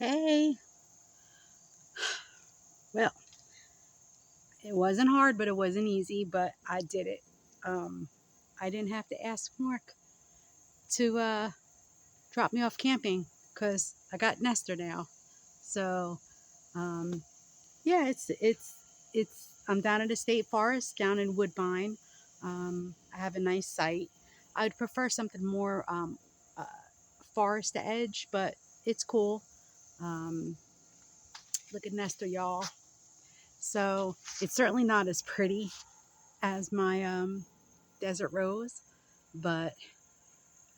Hey, well, it wasn't hard, but it wasn't easy, but I did it. Um, I didn't have to ask Mark to drop me off camping because I got Nesther now. So, um, yeah, I'm down at a state forest down in Woodbine. I have a nice site. I'd prefer something more uh, forest edge, but it's cool. Um, Look at Nesther, y'all. So it's certainly not as pretty as my desert rose, but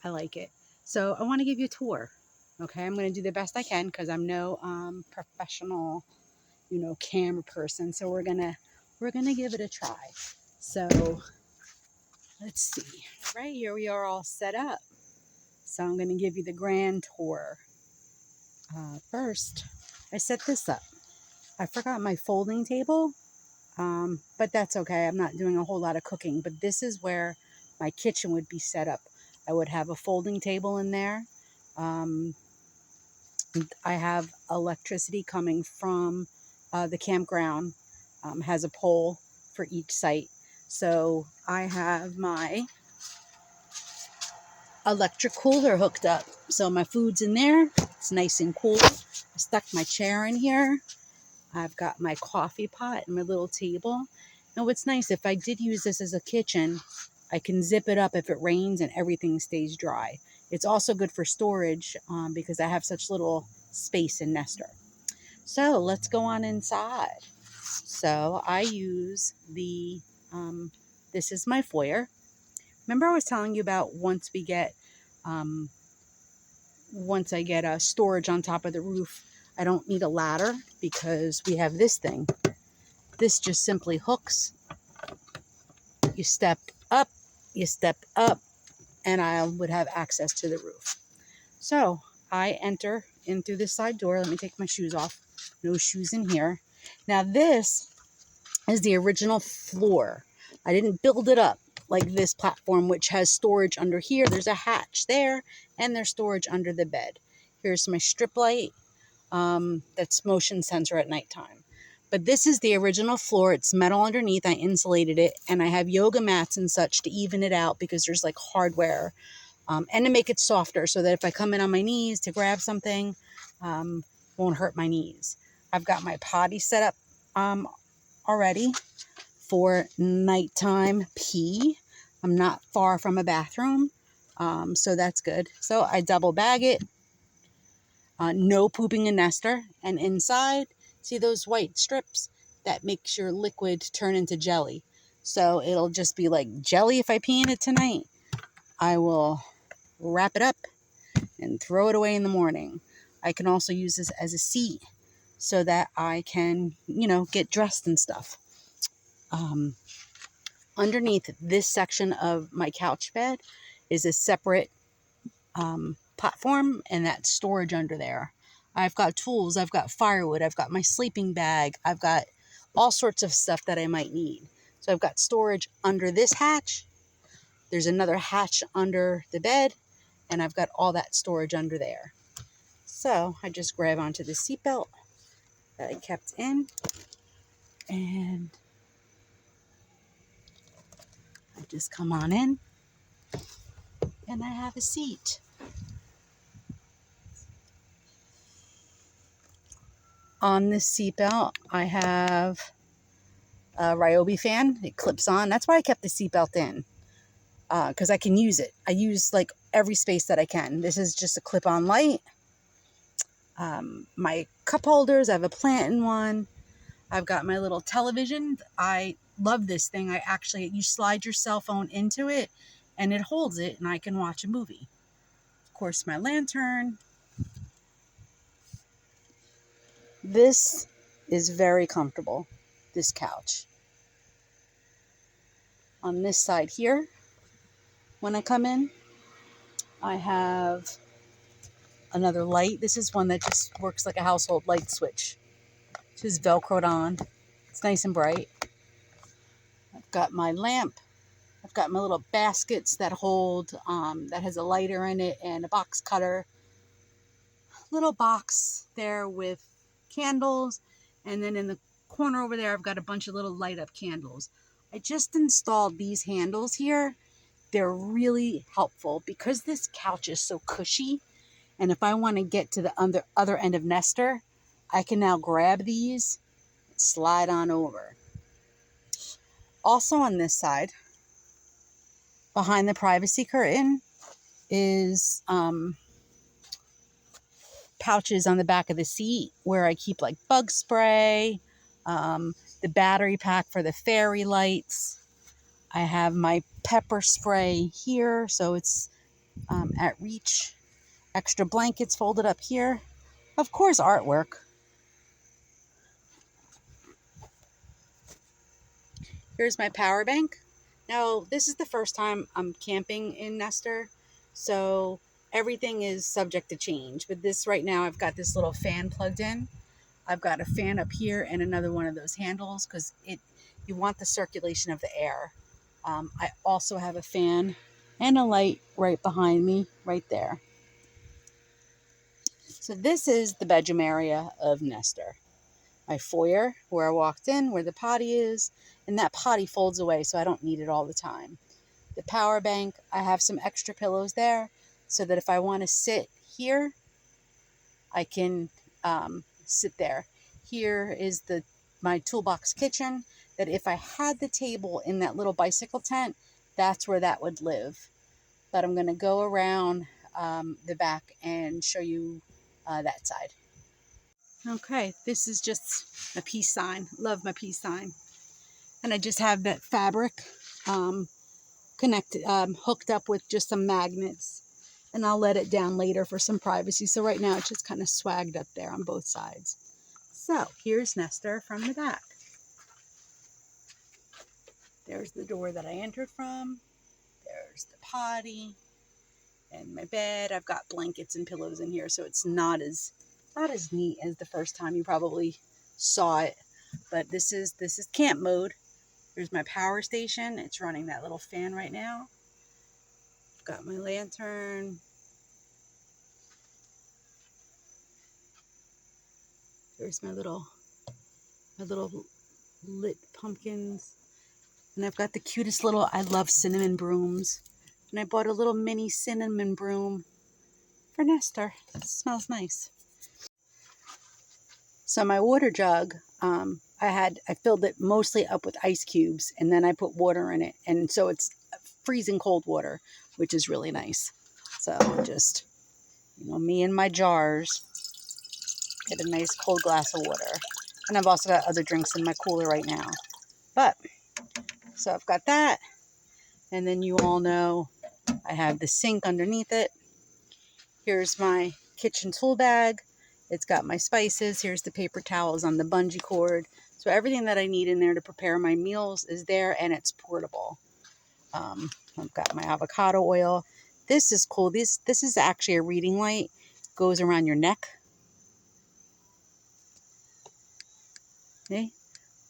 I like it. So I want to give you a tour. Okay, I'm going to do the best I can because I'm no professional, camera person. So we're gonna give it a try. So let's see. Right here we are all set up. So I'm going to give you the grand tour. First, I set this up. I forgot my folding table. But that's okay. I'm not doing a whole lot of cooking, but this is where my kitchen would be set up. I would have a folding table in there. Um, I have electricity coming from the campground, has a pole for each site. So I have my electric cooler hooked up. So my food's in there. It's nice and cool. I stuck my chair in here. I've got my coffee pot and my little table. And what's nice, if I did use this as a kitchen, I can zip it up if it rains and everything stays dry. It's also good for storage because I have such little space in Nesther. So let's go on inside. So I use this is my foyer. Remember I was telling you about once I get a storage on top of the roof, I don't need a ladder because we have this thing. This just simply hooks. You step up, and I would have access to the roof. So I enter in through this side door. Let me take my shoes off. No shoes in here. Now this is the original floor. I didn't build it up like this platform, which has storage under here. There's a hatch there, and there's storage under the bed. Here's my strip light. That's motion sensor at nighttime. But this is the original floor. It's metal underneath. I insulated it, and I have yoga mats and such to even it out because there's like hardware and to make it softer so that if I come in on my knees to grab something, won't hurt my knees. I've got my potty set up already for nighttime pee. I'm not far from a bathroom, so that's good. So I double bag it. No pooping in Nesther. And inside, see those white strips? That makes your liquid turn into jelly. So it'll just be like jelly if I pee in it tonight. I will wrap it up and throw it away in the morning. I can also use this as a seat so that I can, get dressed and stuff. Underneath this section of my couch bed is a separate platform, and that's storage under there. I've got tools, I've got firewood, I've got my sleeping bag, I've got all sorts of stuff that I might need. So I've got storage under this hatch. There's another hatch under the bed, and I've got all that storage under there. So I just grab onto the seatbelt that I kept in, and I just come on in, and I have a seat. On this seatbelt, I have a Ryobi fan. It clips on. That's why I kept the seatbelt in, because I can use it. I use like every space that I can. This is just a clip-on light. My cup holders, I have a plant in one. I've got my little television. I love this thing. You slide your cell phone into it, and it holds it, and I can watch a movie. Of course, my lantern. This is very comfortable, this couch. On this side here, when I come in, I have another light. This is one that just works like a household light switch. It's just Velcroed on. It's nice and bright. I've got my lamp. I've got my little baskets that hold, that has a lighter in it and a box cutter. little box there with candles, and then in the corner over there I've got a bunch of little light up candles. I just installed these handles here. They're really helpful because this couch is so cushy, and if I want to get to the other end of Nesther, I can now grab these and slide on over. Also on this side, behind the privacy curtain, is pouches on the back of the seat where I keep like bug spray, the battery pack for the fairy lights. I have my pepper spray here, so it's at reach. Extra blankets folded up here. Of course, artwork. Here's my power bank. Now, this is the first time I'm camping in Nesther, so everything is subject to change. But this right now, I've got this little fan plugged in. I've got a fan up here and another one of those handles because you want the circulation of the air. I also have a fan and a light right behind me, right there. So this is the bedroom area of Nesther. My foyer, where I walked in, where the potty is, and that potty folds away so I don't need it all the time. The power bank, I have some extra pillows there so that if I want to sit here, I can sit there. Here is my toolbox kitchen, that if I had the table in that little bicycle tent, that's where that would live. But I'm going to go around the back and show you that side. Okay, this is just a peace sign. Love my peace sign. And I just have that fabric connected, hooked up with just some magnets. And I'll let it down later for some privacy. So right now it's just kind of swagged up there on both sides. So here's Nesther from the back. There's the door that I entered from. There's the potty and my bed. I've got blankets and pillows in here, so it's not as neat as the first time you probably saw it. But this is camp mode. There's my power station. It's running that little fan right now. I've got my lantern. There's my little lit pumpkins. And I've got the cutest little, I love cinnamon brooms. And I bought a little mini cinnamon broom for Nesther. It smells nice. So my water jug, I filled it mostly up with ice cubes, and then I put water in it. And so it's freezing cold water, which is really nice. So just, me and my jars, get a nice cold glass of water. And I've also got other drinks in my cooler right now. But, so I've got that. And then you all know I have the sink underneath it. Here's my kitchen tool bag. It's got my spices. Here's the paper towels on the bungee cord. So everything that I need in there to prepare my meals is there, and it's portable. I've got my avocado oil. This is cool. This is actually a reading light. Goes around your neck. Okay.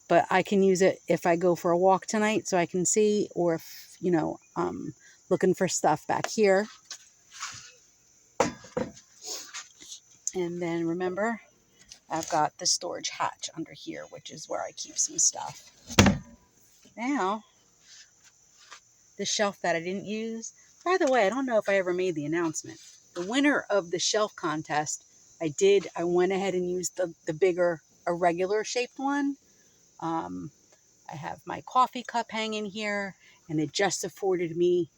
But I can use it if I go for a walk tonight so I can see, or if, looking for stuff back here. And then remember, I've got the storage hatch under here, which is where I keep some stuff. Now, the shelf that I didn't use. By the way, I don't know if I ever made the announcement. The winner of the shelf contest, I went ahead and used the bigger, irregular shaped one. I have my coffee cup hanging here, and it just afforded me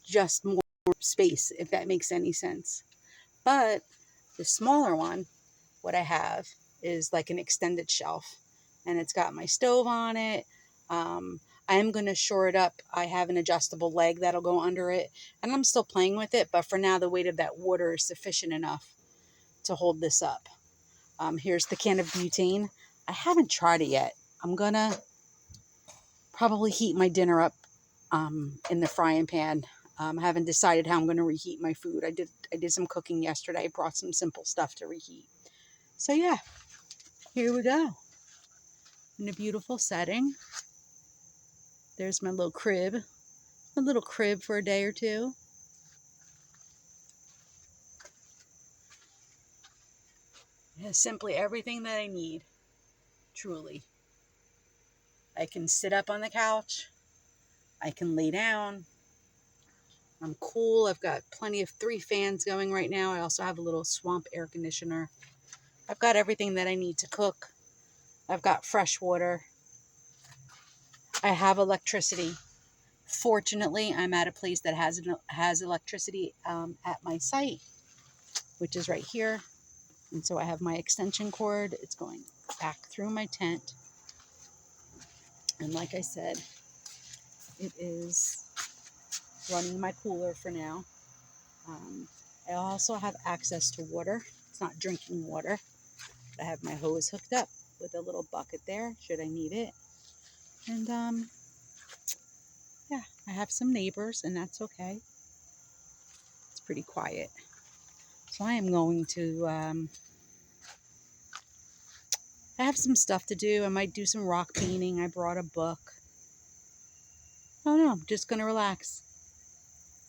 just more space, if that makes any sense. But the smaller one, what I have is like an extended shelf, and it's got my stove on it. I am going to shore it up. I have an adjustable leg that'll go under it, and I'm still playing with it, but for now the weight of that water is sufficient enough to hold this up. Here's the can of butane. I haven't tried it yet. I'm going to probably heat my dinner up in the frying pan. I haven't decided how I'm going to reheat my food. I did some cooking yesterday. I brought some simple stuff to reheat. So yeah, here we go. In a beautiful setting. There's my little crib. A little crib for a day or two. It has simply everything that I need, truly. I can sit up on the couch. I can lay down. I'm cool. I've got plenty of 3 fans going right now. I also have a little swamp air conditioner. I've got everything that I need to cook. I've got fresh water. I have electricity. Fortunately, I'm at a place that has electricity at my site, which is right here. And so I have my extension cord. It's going back through my tent. And like I said, it is running my cooler for now. I also have access to water. It's not drinking water. I have my hose hooked up with a little bucket there, should I need it. And yeah, I have some neighbors, and that's okay. It's pretty quiet. So I am going to, I have some stuff to do. I might do some rock painting. I brought a book. I don't know, I'm just going to relax.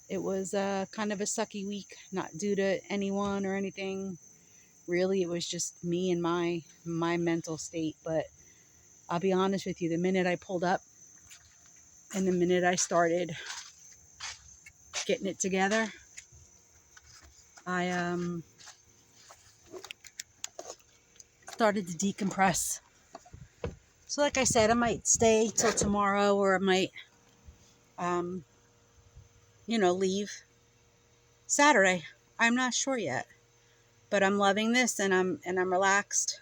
It was kind of a sucky week, not due to anyone or anything. Really, it was just me and my mental state. But I'll be honest with you, the minute I pulled up and the minute I started getting it together, I started to decompress. So like I said, I might stay till tomorrow, or I might, leave Saturday. I'm not sure yet, but I'm loving this, and I'm relaxed,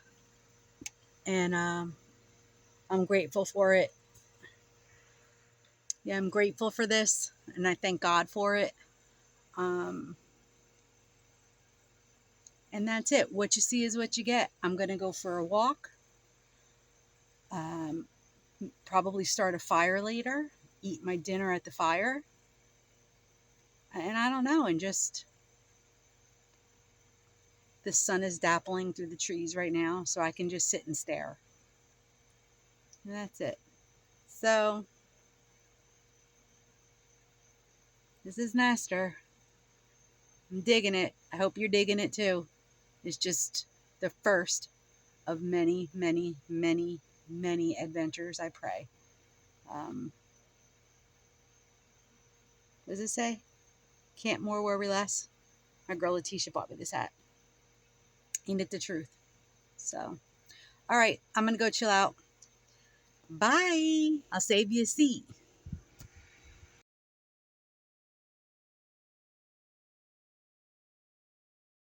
and I'm grateful for it. Yeah, I'm grateful for this, and I thank God for it. Um, and that's it. What you see is what you get. I'm gonna go for a walk. Um, Probably start a fire later. Eat my dinner at the fire, and I don't know. And just the sun is dappling through the trees right now, so I can just sit and stare. And that's it. So this is Nesther. I'm digging it. I hope you're digging it too. It's just the first of many, many, many, many adventures, I pray. What does it say? Can't more, worry less. My girl Letitia bought me this hat. Ain't it the truth? So, all right, I'm going to go chill out. Bye. I'll save you a seat.